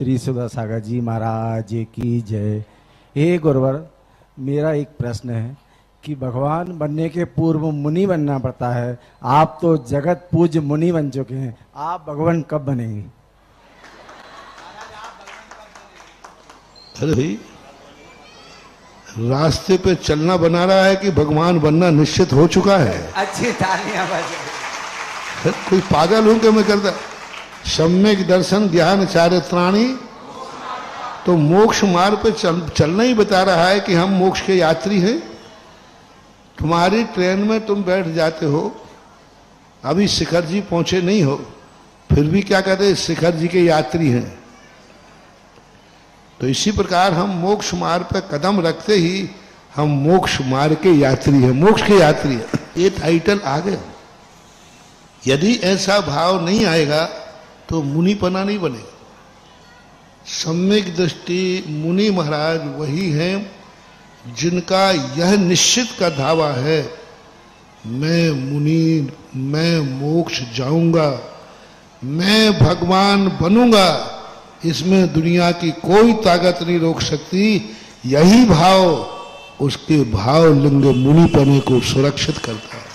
श्री सुधा सागर जी महाराज की जय। हे गुरुवर, मेरा एक प्रश्न है कि भगवान बनने के पूर्व मुनि बनना पड़ता है। आप तो जगत पूज्य मुनि बन चुके हैं, आप भगवान कब बनेंगे? अरे भाई, रास्ते पे चलना बना रहा है कि भगवान बनना निश्चित हो चुका है? अच्छी तालियां बजाओ। कोई पागल हूं कि मैं करता? सम्यक दर्शन ज्ञान चारित्राणी, तो मोक्ष मार्ग पे चलना ही बता रहा है कि हम मोक्ष के यात्री हैं। तुम्हारी ट्रेन में तुम बैठ जाते हो, अभी शिखर जी पहुंचे नहीं हो, फिर भी क्या कहते, शिखर जी के यात्री हैं। तो इसी प्रकार हम मोक्ष मार्ग पे कदम रखते ही हम मोक्ष मार्ग के यात्री हैं, मोक्ष के यात्री हैं। ये टाइटल आ गया। यदि ऐसा भाव नहीं आएगा तो मुनिपना नहीं बनेगा। सम्यक दृष्टि मुनि महाराज वही हैं जिनका यह निश्चित का दावा है, मैं मुनि, मैं मोक्ष जाऊंगा, मैं भगवान बनूंगा, इसमें दुनिया की कोई ताकत नहीं रोक सकती। यही भाव उसके भाव लिंग मुनिपने को सुरक्षित करता है।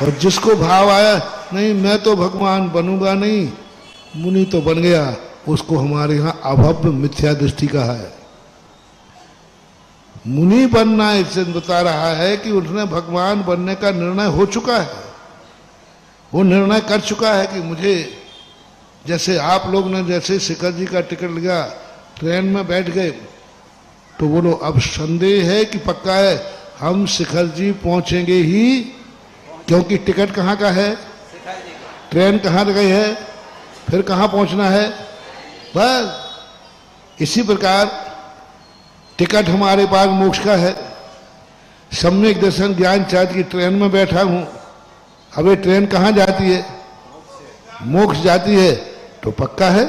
और जिसको भाव आया नहीं मैं तो भगवान बनूंगा नहीं, मुनि तो बन गया, उसको हमारे यहां अभव्य मिथ्या दृष्टि कहा है। मुनि बनना इससे बता रहा है कि उसने भगवान बनने का निर्णय हो चुका है, वो निर्णय कर चुका है कि मुझे, जैसे आप लोग ने जैसे शिखर जी का टिकट लिया, ट्रेन में बैठ गए, तो बोलो अब संदेह है कि पक्का है हम शिखर जी पहुंचेंगे ही, क्योंकि टिकट कहाँ का है, ट्रेन कहाँ गई है, फिर कहाँ पहुंचना है। बस इसी प्रकार टिकट हमारे पास मोक्ष का है। सम्यक दर्शन ज्ञान चार्ज की ट्रेन में बैठा हूं, अब ये ट्रेन कहाँ जाती है, मोक्ष जाती है, तो पक्का है।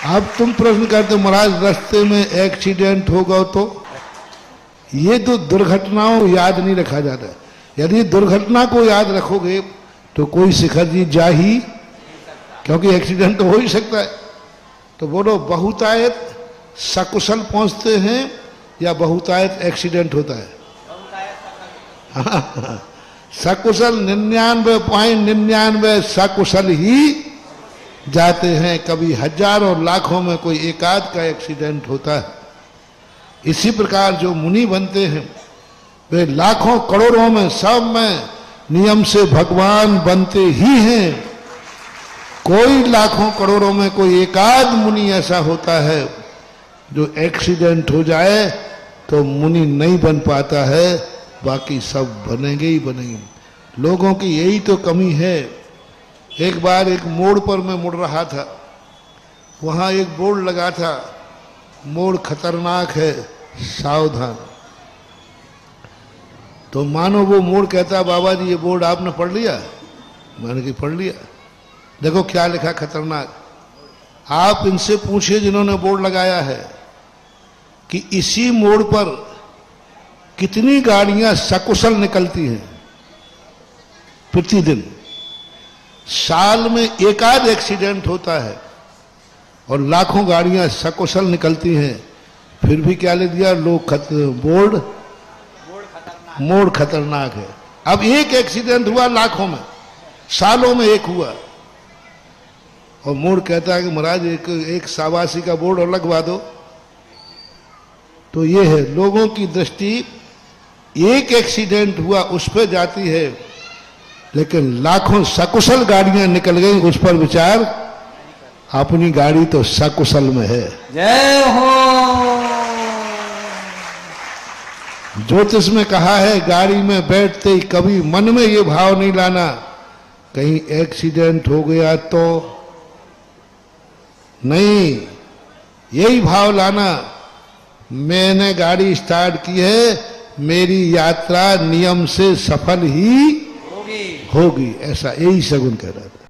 अब तुम प्रश्न करते महाराज रास्ते में एक्सीडेंट होगा तो, ये तो दुर्घटनाओं याद नहीं रखा जाता। यदि दुर्घटना को याद रखोगे तो कोई शिखर जी जा ही, क्योंकि एक्सीडेंट तो हो ही सकता है। तो बोलो बहुतायत सकुशल पहुंचते हैं या बहुतायत एक्सीडेंट होता है? सकुशल 99.99 सकुशल ही जाते हैं, कभी हजारों लाखों में कोई एकाध का एक्सीडेंट होता है। इसी प्रकार जो मुनि बनते हैं वे लाखों करोड़ों में सब में नियम से भगवान बनते ही हैं। कोई लाखों करोड़ों में कोई एकाध मुनि ऐसा होता है जो एक्सीडेंट हो जाए तो मुनि नहीं बन पाता है, बाकी सब बनेंगे ही बनेंगे। लोगों की यही तो कमी है। एक बार एक मोड़ पर मैं मुड़ रहा था, वहां एक बोर्ड लगा था, मोड़ खतरनाक है, सावधान। तो मानो वो मोड़ कहता, बाबा जी ये बोर्ड आपने पढ़ लिया? मैंने कि पढ़ लिया। देखो क्या लिखा खतरनाक। आप इनसे पूछिए जिन्होंने बोर्ड लगाया है कि इसी मोड़ पर कितनी गाड़ियां सकुशल निकलती हैं प्रतिदिन। साल में एकाध एक्सीडेंट होता है और लाखों गाड़ियां सकुशल निकलती हैं, फिर भी क्या ले दिया लोग, बोर्ड मोड़ खतरनाक है। अब एक एक्सीडेंट हुआ लाखों में, सालों में एक हुआ, और मोड़ कहता है कि महाराज एक शाबाशी का बोर्ड और लगवा दो। तो ये है लोगों की दृष्टि, एक एक्सीडेंट हुआ उस पर जाती है, लेकिन लाखों सकुशल गाड़ियां निकल गई उस पर विचार, अपनी गाड़ी तो सकुशल में है। जय हो। ज्योतिष में कहा है गाड़ी में बैठते ही कभी मन में ये भाव नहीं लाना कहीं एक्सीडेंट हो गया तो नहीं, यही भाव लाना मैंने गाड़ी स्टार्ट की है, मेरी यात्रा नियम से सफल ही होगी, ऐसा यही शगुन कह रहा था।